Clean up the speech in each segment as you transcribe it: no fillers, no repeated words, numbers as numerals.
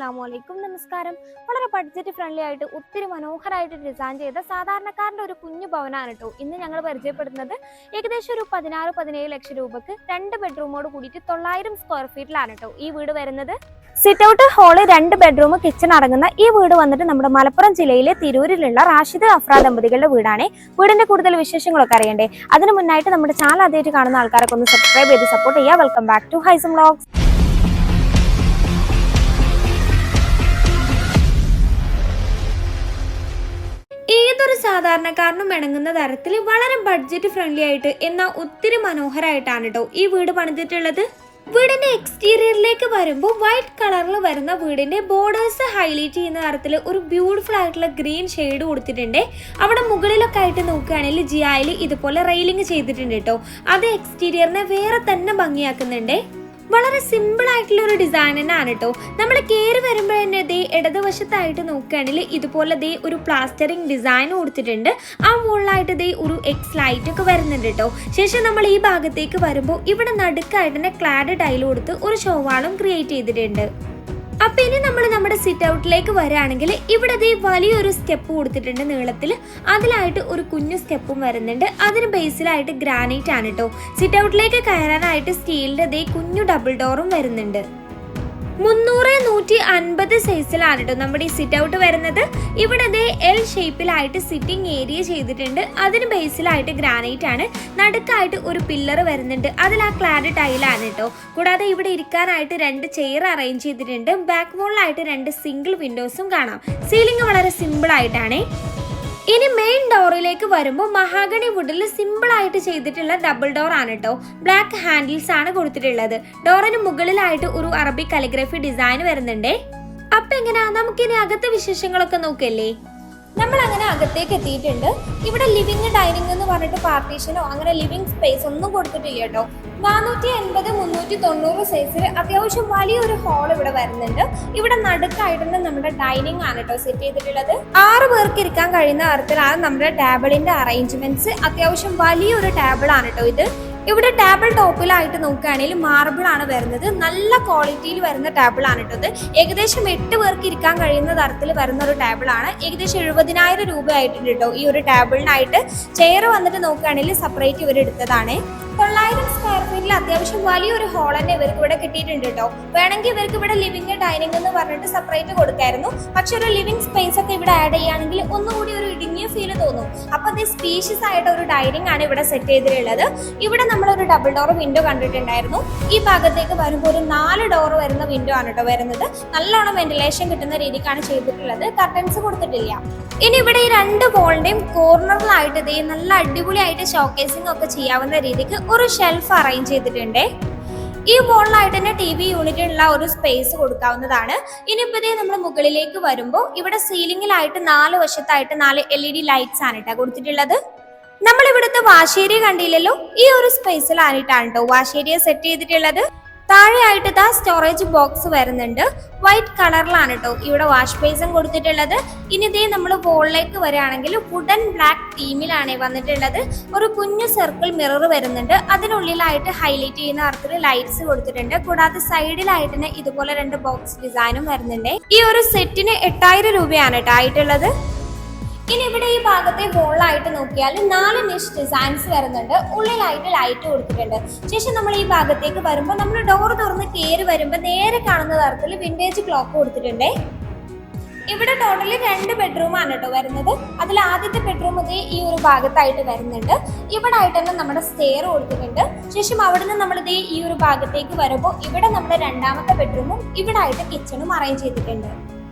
അസ്സലാമലൈക്കും നമസ്കാരം. വളരെ ബഡ്ജറ്റ് ഫ്രണ്ട്ലി ആയിട്ട് ഒത്തിരി മനോഹരമായിട്ട് ഡിസൈൻ ചെയ്ത സാധാരണക്കാരൻ്റെ ഒരു കുഞ്ഞു ഭവനാണ് കേട്ടോ ഇന്ന് ഞങ്ങൾ പരിചയപ്പെടുന്നത്. ഏകദേശം ഒരു 16-17 ലക്ഷം രൂപക്ക് 2 ബെഡ്റൂമോട് കൂടിയിട്ട് 900 സ്ക്വയർ ഫീറ്റിലാണ് കേട്ടോ ഈ വീട് വരുന്നത്. Sit out, hall, 2 bedroom, kitchen അടങ്ങുന്ന ഈ വീട് വന്നിട്ട് നമ്മുടെ മലപ്പുറം ജില്ലയിലെ തിരൂരിലുള്ള റാഷിദ് അഫ്ര ദമ്പതികളുടെ വീടാണ്. വീടിന്റെ കൂടുതൽ വിശേഷങ്ങളൊക്കെ അറിയണ്ടേ? അതിന് മുന്നായിട്ട് നമ്മുടെ ചാനൽ ആദ്യമായിട്ട് കാണുന്ന ആൾക്കാരൊക്കെ ഒന്ന് സബ്സ്ക്രൈബ് ചെയ്ത് സപ്പോർട്ട് ചെയ്യുക. Welcome back to Haisam vlogs. ഏതൊരു സാധാരണക്കാരനും ഇണങ്ങുന്ന തരത്തിൽ വളരെ ബഡ്ജറ്റ് ഫ്രണ്ട്ലി ആയിട്ട് എന്നാൽ ഒത്തിരി മനോഹരമായിട്ടാണ് കേട്ടോ ഈ വീട് പണിതിട്ടുള്ളത്. വീടിന്റെ എക്സ്റ്റീരിയറിലേക്ക് വരുമ്പോൾ വൈറ്റ് കളറിൽ വരുന്ന വീടിന്റെ ബോർഡേഴ്സ് ഹൈലൈറ്റ് ചെയ്യുന്ന തരത്തിൽ ഒരു ബ്യൂട്ടിഫുൾ ആയിട്ടുള്ള ഗ്രീൻ ഷെയ്ഡ് കൊടുത്തിട്ടുണ്ട്. അവിടെ മുകളിലൊക്കെ ആയിട്ട് നോക്കുകയാണെങ്കിൽ ജിയായിൽ ഇതുപോലെ റെയിലിംഗ് ചെയ്തിട്ടുണ്ട് കേട്ടോ. അത് എക്സ്റ്റീരിയറിനെ വേറെ തന്നെ ഭംഗിയാക്കുന്നുണ്ട്. വളരെ സിമ്പിൾ ആയിട്ടുള്ള ഒരു ഡിസൈൻ തന്നെയാണ് കേട്ടോ. നമ്മൾ കയറി വരുമ്പോൾ തന്നെ ദേ ഇടതുവശത്തായിട്ട് നോക്കുകയാണെങ്കിൽ ഇതുപോലെ ദേ ഒരു പ്ലാസ്റ്ററിങ് ഡിസൈൻ കൊടുത്തിട്ടുണ്ട്. ആ മുകളിലായിട്ട് ദേ ഒരു എക്സ് ലൈറ്റ് ഒക്കെ വരുന്നുണ്ട് കേട്ടോ. ശേഷം നമ്മൾ ഈ ഭാഗത്തേക്ക് വരുമ്പോൾ ഇവിടെ നടുക്കായിട്ട് തന്നെ ക്ലാഡ് ടൈൽ കൊടുത്ത് ഒരു ഷോവാളും ക്രിയേറ്റ് ചെയ്തിട്ടുണ്ട്. അപ്പൊ ഇനി നമ്മൾ നമ്മുടെ സിറ്റ് ഔട്ടിലേക്ക് വരികയാണെങ്കിൽ ഇവിടെ ദേ വലിയൊരു സ്റ്റെപ്പ് കൊടുത്തിട്ടുണ്ട് നീളത്തിൽ. അതിലായിട്ട് ഒരു കുഞ്ഞു സ്റ്റെപ്പും വരുന്നുണ്ട്. അതിന് ബേസിലായിട്ട് ഗ്രാനൈറ്റ് ആണ് കേട്ടോ. സിറ്റ് ഔട്ടിലേക്ക് കയറാനായിട്ട് സ്റ്റീലിന്റെ ദേ കുഞ്ഞു ഡബിൾ ഡോറും വരുന്നുണ്ട്. 300-150 സൈസിലാണ് കേട്ടോ നമ്മുടെ ഈ സിറ്റ് ഔട്ട് വരുന്നത്. ഇവിടെ ദേ എൽ ഷേപ്പിലായിട്ട് സിറ്റിംഗ് ഏരിയ ചെയ്തിട്ടുണ്ട്. അതിന് ബേസിലായിട്ട് ഗ്രാനൈറ്റ് ആണ്. നടുക്കായിട്ട് ഒരു പില്ലർ വരുന്നുണ്ട്. അതിൽ ആ ക്ലാഡ് ടൈലാണ് കേട്ടോ. കൂടാതെ ഇവിടെ ഇരിക്കാനായിട്ട് 2 ചെയർ അറേഞ്ച് ചെയ്തിട്ടുണ്ട്. ബാക്ക് വോളിലായിട്ട് 2 സിംഗിൾ വിൻഡോസും കാണാം. സീലിംഗ് വളരെ സിമ്പിൾ ആയിട്ടാണ്. ഇനി മെയിൻ ഡോറിലേക്ക് വരുമ്പോൾ മഹാഗണി വുഡിൽ സിമ്പിൾ ആയിട്ട് ചെയ്തിട്ടുള്ള ഡബിൾ ഡോർ ആണ് കേട്ടോ. ബ്ലാക്ക് ഹാൻഡിൽസ് ആണ് കൊടുത്തിട്ടുള്ളത്. ഡോറിന് മുകളിലായിട്ട് ഒരു അറബിക് കാലിഗ്രഫി ഡിസൈൻ വരുന്നുണ്ട്. അപ്പൊ എങ്ങനെയാ നമുക്കിനി അകത്തെ വിശേഷങ്ങളൊക്കെ നോക്കല്ലേ? നമ്മൾ അങ്ങനെ അകത്തേക്ക് എത്തിയിട്ടുണ്ട്. ഇവിടെ ലിവിങ് ഡൈനിങ് എന്ന് പറഞ്ഞിട്ട് പാർട്ടീഷനോ അങ്ങനെ ലിവിങ് സ്പേസ് ഒന്നും കൊടുത്തിട്ടില്ല കേട്ടോ. 480-390 സൈസിൽ അത്യാവശ്യം വലിയൊരു ഹാൾ ഇവിടെ വരുന്നുണ്ട്. ഇവിടെ നടുക്കായിട്ട് നമ്മുടെ ഡൈനിങ് ആണ് കേട്ടോ സെറ്റ് ചെയ്തിട്ടുള്ളത്. 6 പേർക്ക് ഇരിക്കാൻ കഴിയുന്ന തരത്തിലാണ് നമ്മുടെ ടേബിളിന്റെ അറേഞ്ച്മെന്റ്സ്. അത്യാവശ്യം വലിയൊരു ടേബിൾ ആണ് കേട്ടോ ഇത്. ഇവിടെ ടേബിൾ ടോപ്പിലായിട്ട് നോക്കുകയാണെങ്കിൽ മാർബിൾ ആണ് വരുന്നത്. നല്ല ക്വാളിറ്റിയിൽ വരുന്ന ടേബിൾ ആണ് കേട്ടോ ഇത്. ഏകദേശം 8 പേർക്ക് ഇരിക്കാൻ കഴിയുന്ന തരത്തിൽ വരുന്ന ഒരു ടേബിൾ ആണ്. ഏകദേശം 70,000 രൂപ ആയിട്ടുണ്ട് കേട്ടോ ഈ ഒരു ടേബിളിനായിട്ട്. ചെയർ വന്നിട്ട് നോക്കുകയാണെങ്കിൽ സെപ്പറേറ്റ് ഇവർ എടുത്തതാണ്. 900 സ്ക്വയർ ഫീറ്റിൽ അത്യാവശ്യം വലിയൊരു ഹാൾ തന്നെ ഇവർക്ക് ഇവിടെ കിട്ടിയിട്ടുണ്ട് കേട്ടോ. വേണമെങ്കിൽ ഇവർക്ക് ഇവിടെ ലിവിങ് ഡൈനിങ് എന്ന് പറഞ്ഞിട്ട് സെപ്പറേറ്റ് കൊടുക്കായിരുന്നു. പക്ഷെ ഒരു ലിവിങ് സ്പേസ് ഒക്കെ ഇവിടെ ആഡ് ചെയ്യുകയാണെങ്കിൽ ഒന്നുകൂടി ഒരു ഇടുങ്ങിയ ഫീൽ തോന്നും. അപ്പൊ അത് സ്പീഷ്യസ് ആയിട്ട് ഒരു ഡൈനിങ് ആണ് ഇവിടെ സെറ്റ് ചെയ്തിട്ടുള്ളത്. ഇവിടെ നമ്മളൊരു ഡബിൾ ഡോർ വിൻഡോ കണ്ടിട്ടുണ്ടായിരുന്നു. ഈ ഭാഗത്തേക്ക് വരുമ്പോൾ ഒരു 4 ഡോർ വരുന്ന വിൻഡോ ആണ് കേട്ടോ വരുന്നത്. നല്ലോണം വെന്റിലേഷൻ കിട്ടുന്ന രീതിക്കാണ് ചെയ്തിട്ടുള്ളത്. കർട്ടൻസ് കൊടുത്തിട്ടില്ല. ഇനി ഇവിടെ ഈ 2 വോളിന്റെയും കോർണറിലായിട്ട് ഇതേ നല്ല അടിപൊളിയായിട്ട് ഷോക്കേസിംഗ് ഒക്കെ ചെയ്യാവുന്ന രീതിക്ക് ഒരു ഷെൽഫ് അറേഞ്ച് ചെയ്തിട്ടുണ്ട്. ഈ വോളിലായിട്ട് തന്നെ TV യൂണിറ്റിനുള്ള ഒരു സ്പേസ് കൊടുക്കാവുന്നതാണ്. ഇനിയിപ്പോ ഇതേ നമ്മൾ മുകളിലേക്ക് വരുമ്പോൾ ഇവിടെ സീലിംഗിലായിട്ട് 4 വശത്തായിട്ട് 4 LED ലൈറ്റ്സ് ആണ് കേട്ടോ കൊടുത്തിട്ടുള്ളത്. നമ്മൾ ഇവിടുത്തെ വാഷ് ഏരിയ കണ്ടില്ലല്ലോ, ഈ ഒരു സ്പേസിലായിട്ടാണ് കേട്ടോ വാഷ് ഏരിയ സെറ്റ് ചെയ്തിട്ടുള്ളത്. താഴെയായിട്ട് ഇതാ സ്റ്റോറേജ് ബോക്സ് വരുന്നുണ്ട്. വൈറ്റ് കളറിലാണ് കേട്ടോ ഇവിടെ വാഷ് ബേസും കൊടുത്തിട്ടുള്ളത്. ഇനി ഇതേ നമ്മൾ വോളിലേക്ക് വരികയാണെങ്കിൽ വുഡൻ ബ്ലാക്ക് തീമിലാണ് വന്നിട്ടുള്ളത്. ഒരു കുഞ്ഞു സർക്കിൾ മിറർ വരുന്നുണ്ട്. അതിനുള്ളിലായിട്ട് ഹൈലൈറ്റ് ചെയ്യുന്ന തരത്തിൽ ലൈറ്റ്സ് കൊടുത്തിട്ടുണ്ട്. കൂടാതെ സൈഡിലായിട്ട് തന്നെ ഇതുപോലെ 2 ബോക്സ് ഡിസൈനും വരുന്നുണ്ട്. ഈ ഒരു സെറ്റിന് 8000 രൂപയാണ് കേട്ടോ ആയിട്ടുള്ളത്. ഇനി ഇവിടെ ഈ ഭാഗത്തെ വോളിലായിട്ട് നോക്കിയാൽ 4 നിഷ് ഡിസൈൻസ് വരുന്നുണ്ട്. ഉള്ളിലായിട്ട് ലൈറ്റ് കൊടുത്തിട്ടുണ്ട്. ശേഷം നമ്മൾ ഈ ഭാഗത്തേക്ക് വരുമ്പോൾ നമ്മൾ ഡോർ തുറന്ന് കയറി വരുമ്പോൾ നേരെ കാണുന്ന തരത്തിൽ വിൻറ്റേജ് ക്ലോക്ക് കൊടുത്തിട്ടുണ്ട്. ഇവിടെ ടോട്ടലി 2 ബെഡ്റൂം ആണ് കേട്ടോ വരുന്നത്. അതിൽ ആദ്യത്തെ ബെഡ്റൂം ഇതേ ഈ ഒരു ഭാഗത്തായിട്ട് വരുന്നുണ്ട്. ഇവിടെ ആയിട്ട് തന്നെ നമ്മുടെ സ്റ്റെയർ കൊടുത്തിട്ടുണ്ട്. ശേഷം അവിടെ നിന്ന് നമ്മൾ ഇതേ ഈ ഒരു ഭാഗത്തേക്ക് വരുമ്പോൾ ഇവിടെ നമ്മുടെ 2ാമത്തെ ബെഡ്റൂമും ഇവിടെ ആയിട്ട് കിച്ചണും അറേഞ്ച് ചെയ്തിട്ടുണ്ട്.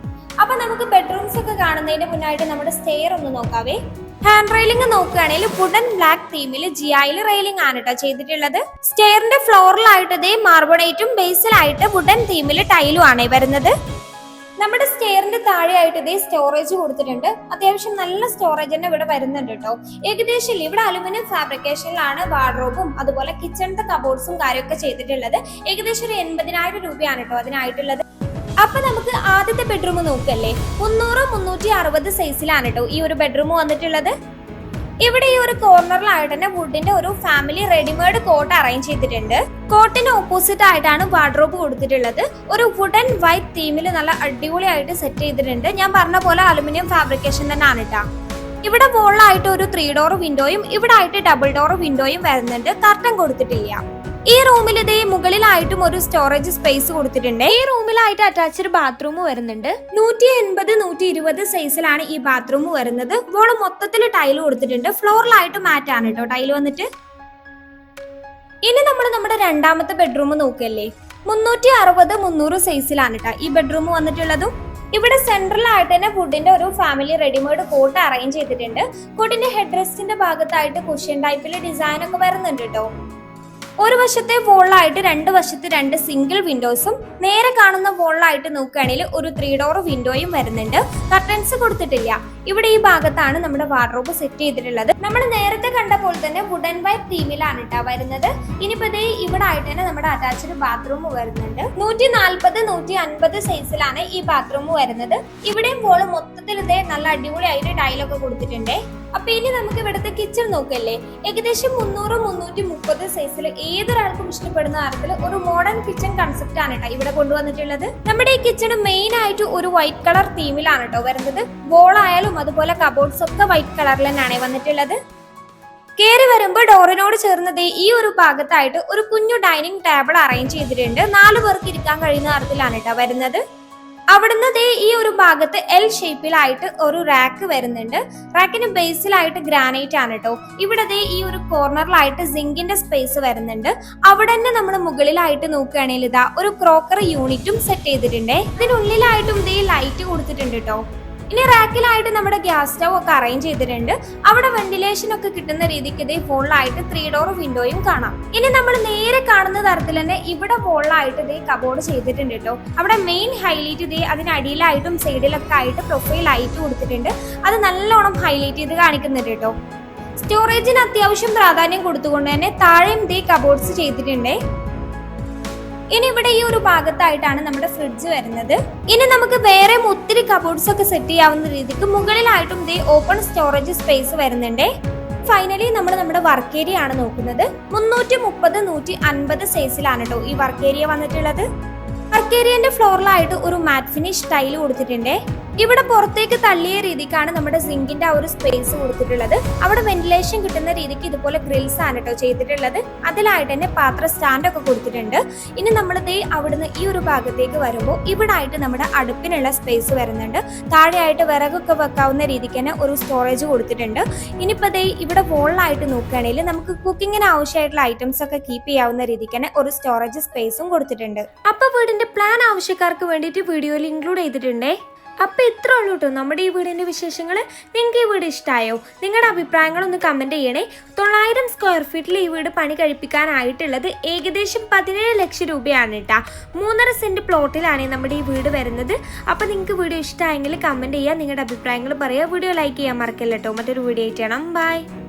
അപ്പൊ നമുക്ക് ബെഡ്റൂംസ് ഒക്കെ കാണുന്നതിന് മുന്നായിട്ട് നമ്മുടെ സ്റ്റെയർ ഒന്ന് നോക്കാവേ. ഹാൻഡ് റെയിലിംഗ് നോക്കുകയാണെങ്കിൽ വുഡൻ ബ്ലാക്ക് തീമിൽ ജിയായിൽ റെയിലിംഗ് ആണ് കേട്ടോ ചെയ്തിട്ടുള്ളത്. സ്റ്റെയറിന്റെ ഫ്ലോറിലായിട്ട് ഇതേ മാർബണേറ്റും ബേസിലായിട്ട് വുഡൻ തീമിൽ ടൈലും ആണ് വരുന്നത്. നമ്മുടെ സ്റ്റെയറിന്റെ താഴെയായിട്ട് ഇതേ സ്റ്റോറേജ് കൊടുത്തിട്ടുണ്ട്. അത്യാവശ്യം നല്ല സ്റ്റോറേജ് തന്നെ ഇവിടെ വരുന്നുണ്ട് കേട്ടോ. ഏകദേശം ഇവിടെ അലുമിനിയം ഫാബ്രിക്കേഷനിലാണ് വാർഡ്രോബും അതുപോലെ കിച്ചണിന്റെ കബോർഡ്സും കാര്യമൊക്കെ ചെയ്തിട്ടുള്ളത്. ഏകദേശം ഒരു 80,000 രൂപയാണ് കേട്ടോ അതിനായിട്ടുള്ളത്. അപ്പൊ നമുക്ക് ആദ്യത്തെ ബെഡ്റൂം നോക്കല്ലേ. 300-360 സൈസിലാണ് കേട്ടോ ഈ ഒരു ബെഡ്റൂം വന്നിട്ടുള്ളത്. ഇവിടെ ഈ ഒരു കോർണറിലായിട്ട് തന്നെ വുഡിന്റെ ഒരു ഫാമിലി റെഡിമെയ്ഡ് കോട്ട് അറേഞ്ച് ചെയ്തിട്ടുണ്ട്. കോട്ടിന് ഓപ്പോസിറ്റ് ആയിട്ടാണ് വാർഡ്രോബ് കൊടുത്തിട്ടുള്ളത്. ഒരു വുഡൻ വൈറ്റ് തീമിൽ നല്ല അടിപൊളിയായിട്ട് സെറ്റ് ചെയ്തിട്ടുണ്ട്. ഞാൻ പറഞ്ഞ പോലെ അലുമിനിയം ഫാബ്രിക്കേഷൻ തന്നെയാണ് കേട്ടോ. ഇവിടെ വോളിലായിട്ട് ഒരു 3 ഡോർ വിൻഡോയും ഇവിടെ ആയിട്ട് ഡബിൾ ഡോർ വിൻഡോയും വരുന്നുണ്ട്. കർട്ടൻ കൊടുത്തിട്ടില്ല. ഈ റൂമിൽ ഇതേ മുകളിലായിട്ടും ഒരു സ്റ്റോറേജ് സ്പേസ് കൊടുത്തിട്ടുണ്ട്. ഈ റൂമിലായിട്ട് അറ്റാച്ച്ഡ് ബാത്റൂം വരുന്നുണ്ട്. 180-120 സൈസിലാണ് ഈ ബാത്റൂം വരുന്നത്. വോള് മൊത്തത്തിൽ ടൈല് കൊടുത്തിട്ടുണ്ട്. ഫ്ലോറിലായിട്ട് മാറ്റ് ആണ് കേട്ടോ ടൈല് വന്നിട്ട്. ഇനി നമ്മൾ നമ്മുടെ രണ്ടാമത്തെ ബെഡ്റൂം നോക്കല്ലേ. 360-300 സൈസിലാണ് കേട്ടോ ഈ ബെഡ്റൂം വന്നിട്ടുള്ളതും. ഇവിടെ സെൻട്രലായിട്ട് തന്നെ വുഡിന്റെ ഒരു ഫാമിലി റെഡിമെയ്ഡ് കോട്ട് അറേഞ്ച് ചെയ്തിട്ടുണ്ട്. കോട്ടിന്റെ ഹെഡ് റെസ്റ്റിന്റെ ഭാഗത്തായിട്ട് കുഷ്യൻ ടൈപ്പിലെ ഡിസൈൻ ഒക്കെ വരുന്നുണ്ട് കേട്ടോ. ഒരു വശത്തെ വോളിലായിട്ട് 2 വശത്ത് 2 സിംഗിൾ വിൻഡോസും നേരെ കാണുന്ന വോളിലായിട്ട് നോക്കുകയാണെങ്കിൽ ഒരു 3 ഡോർ വിൻഡോയും വരുന്നുണ്ട്. കർട്ടൻസ് കൊടുത്തിട്ടില്ല. ഇവിടെ ഈ ഭാഗത്താണ് നമ്മുടെ വാർഡ്രോബ് സെറ്റ് ചെയ്തിട്ടുള്ളത്. നമ്മൾ നേരത്തെ കണ്ട പോലെ തന്നെ വുഡൻ വൈറ്റ് തീമിലാണ് കേട്ടോ വരുന്നത്. ഇനിയിപ്പോ ദേ ഇവിടെ ആയിട്ട് തന്നെ നമ്മുടെ അറ്റാച്ച്ഡ് ബാത്റൂം വരുന്നുണ്ട്. 140-150 സൈസിലാണ് ഈ ബാത്റൂം വരുന്നത്. ഇവിടെയും വോള് മൊത്തത്തിൽ ഇതേ നല്ല അടിപൊളിയായിട്ട് ടൈലൊക്കെ കൊടുത്തിട്ടുണ്ട്. അപ്പൊ ഇനി നമുക്ക് ഇവിടുത്തെ കിച്ചൺ നോക്കല്ലേ. ഏകദേശം 300-330 സൈസിൽ ഏതൊരാൾക്കും ഇഷ്ടപ്പെടുന്ന തരത്തിൽ ഒരു മോഡേൺ കിച്ചൺ കൺസെപ്റ്റ് ആണ് കേട്ടോ ഇവിടെ കൊണ്ടുവന്നിട്ടുള്ളത്. നമ്മുടെ ഈ കിച്ചൺ മെയിൻ ആയിട്ട് ഒരു വൈറ്റ് കളർ തീമിലാണ് കേട്ടോ വരുന്നത്. വോളായാലും അതുപോലെ കബോർഡ്സ് ഒക്കെ വൈറ്റ് കളറിൽ തന്നെയാണ് വന്നിട്ടുള്ളത്. കയറി വരുമ്പോൾ ഡോറിനോട് ചേർന്നത് ഈ ഒരു ഭാഗത്തായിട്ട് ഒരു കുഞ്ഞു ഡൈനിങ് ടേബിൾ അറേഞ്ച് ചെയ്തിട്ടുണ്ട്. 4 പേർക്ക് ഇരിക്കാൻ കഴിയുന്ന തരത്തിലാണ് കേട്ടോ വരുന്നത്. അവിടുന്ന് ദേ ഈ ഒരു ഭാഗത്ത് എൽ ഷേപ്പിലായിട്ട് ഒരു റാക്ക് വരുന്നുണ്ട്. റാക്കിന് ബേസിലായിട്ട് ഗ്രാനൈറ്റ് ആണ് കേട്ടോ. ഇവിടെ ദേ ഈ ഒരു കോർണറിലായിട്ട് സിങ്കിന്റെ സ്പേസ് വരുന്നുണ്ട്. അവിടെ തന്നെ നമ്മൾ മുകളിലായിട്ട് നോക്കുകയാണെങ്കിൽ ഇതാ ഒരു ക്രോക്കറി യൂണിറ്റും സെറ്റ് ചെയ്തിട്ടുണ്ട്. ഇതിനുള്ളിലായിട്ടും ദേ ലൈറ്റ് കൊടുത്തിട്ടുണ്ട് കേട്ടോ. ഇനി റാക്കിലായിട്ട് നമ്മുടെ ഗ്യാസ് സ്റ്റവ് ഒക്കെ അറേഞ്ച് ചെയ്തിട്ടുണ്ട്. അവിടെ വെന്റിലേഷൻ ഒക്കെ കിട്ടുന്ന രീതിക്ക് ഇതേ വോളിലായിട്ട് 3 ഡോർ വിൻഡോയും കാണാം. ഇനി നമ്മൾ നേരെ കാണുന്ന തരത്തിൽ തന്നെ ഇവിടെ വോളിലായിട്ട് ഇതേ കബോർഡ് ചെയ്തിട്ടുണ്ട് കേട്ടോ. അവിടെ മെയിൻ ഹൈലൈറ്റ് ഇതേ അതിനടിയിലായിട്ടും സൈഡിലൊക്കെ ആയിട്ട് പ്രൊഫൈൽ ലൈറ്റ് കൊടുത്തിട്ടുണ്ട്. അത് നല്ലോണം ഹൈലൈറ്റ് ചെയ്ത് കാണിക്കുന്നുണ്ട് കേട്ടോ. സ്റ്റോറേജിന് അത്യാവശ്യം പ്രാധാന്യം കൊടുത്തുകൊണ്ട് തന്നെ താഴെയും ഇതേ കബോർഡ്സ് ചെയ്തിട്ടുണ്ട്. ഇനി ഇവിടെ ഈ ഒരു ഭാഗത്തായിട്ടാണ് നമ്മുടെ ഫ്രിഡ്ജ് വരുന്നത്. ഇനി നമുക്ക് വേറെ ഒത്തിരി കബോർഡ്സ് ഒക്കെ സെറ്റ് ചെയ്യാവുന്ന രീതിക്ക് മുകളിലായിട്ടും ദേ ഓപ്പൺ സ്റ്റോറേജ് സ്പേസ് വരുന്നുണ്ട്. ഫൈനലി നമ്മൾ നമ്മുടെ വർക്ക് ഏരിയ ആണ് നോക്കുന്നത്. 330-150 സൈസിലാണ് കേട്ടോ ഈ വർക്ക് ഏരിയ വന്നിട്ടുള്ളത്. വർക്ക് ഏരിയന്റെ ഫ്ലോറിലായിട്ട് ഒരു മാറ്റ് ഫിനിഷ് ടൈല് കൊടുത്തിട്ടുണ്ട്. ഇവിടെ പുറത്തേക്ക് തള്ളിയ രീതിക്കാണ് നമ്മുടെ സിങ്കിന്റെ ആ ഒരു സ്പേസ് കൊടുത്തിട്ടുള്ളത്. അവിടെ വെന്റിലേഷൻ കിട്ടുന്ന രീതിക്ക് ഇതുപോലെ ഗ്രിൽസ് ആണ് കേട്ടോ ചെയ്തിട്ടുള്ളത്. അതിലായിട്ട് തന്നെ പാത്ര സ്റ്റാൻഡ് ഒക്കെ കൊടുത്തിട്ടുണ്ട്. ഇനി നമ്മൾ ദേ അവിടുന്ന് ഈ ഒരു ഭാഗത്തേക്ക് വരുമ്പോൾ ഇവിടെ ആയിട്ട് നമ്മുടെ അടുപ്പിനുള്ള സ്പേസ് വരുന്നുണ്ട്. താഴെയായിട്ട് വിറകൊക്കെ വെക്കാവുന്ന രീതിക്ക് തന്നെ ഒരു സ്റ്റോറേജ് കൊടുത്തിട്ടുണ്ട്. ഇനിയിപ്പോൾ ദേ ഇവിടെ വോളിലായിട്ട് നോക്കുകയാണെങ്കിൽ നമുക്ക് കുക്കിങ്ങിന് ആവശ്യമായിട്ടുള്ള ഐറ്റംസ് ഒക്കെ കീപ്പ് ചെയ്യാവുന്ന രീതിക്ക് തന്നെ ഒരു സ്റ്റോറേജ് സ്പേസും കൊടുത്തിട്ടുണ്ട്. അപ്പൊ വീടിന്റെ പ്ലാൻ ആവശ്യക്കാർക്ക് വേണ്ടിയിട്ട് വീഡിയോയിൽ ഇൻക്ലൂഡ് ചെയ്തിട്ടുണ്ടേ. അപ്പോൾ ഇത്ര ഉള്ളൂ കേട്ടോ നമ്മുടെ ഈ വീടിൻ്റെ വിശേഷങ്ങൾ. നിങ്ങൾക്ക് ഈ വീട് ഇഷ്ടമായോ? നിങ്ങളുടെ അഭിപ്രായങ്ങളൊന്ന് കമൻറ്റ് ചെയ്യണേ. 900 സ്ക്വയർ ഫീറ്റിൽ ഈ വീട് പണി കഴിപ്പിക്കാനായിട്ടുള്ളത് ഏകദേശം 17 ലക്ഷം രൂപയാണ് കേട്ടോ. 3.5 സെൻറ്റ് പ്ലോട്ടിലാണ് നമ്മുടെ ഈ വീട് വരുന്നത്. അപ്പോൾ നിങ്ങൾക്ക് വീഡിയോ ഇഷ്ടമായെങ്കിൽ കമൻറ്റ് ചെയ്യുക, നിങ്ങളുടെ അഭിപ്രായങ്ങൾ പറയുക. വീഡിയോ ലൈക്ക് ചെയ്യാൻ മറക്കല്ല കേട്ടോ. മറ്റൊരു വീഡിയോ ആയിട്ട് കാണാം. ബൈ.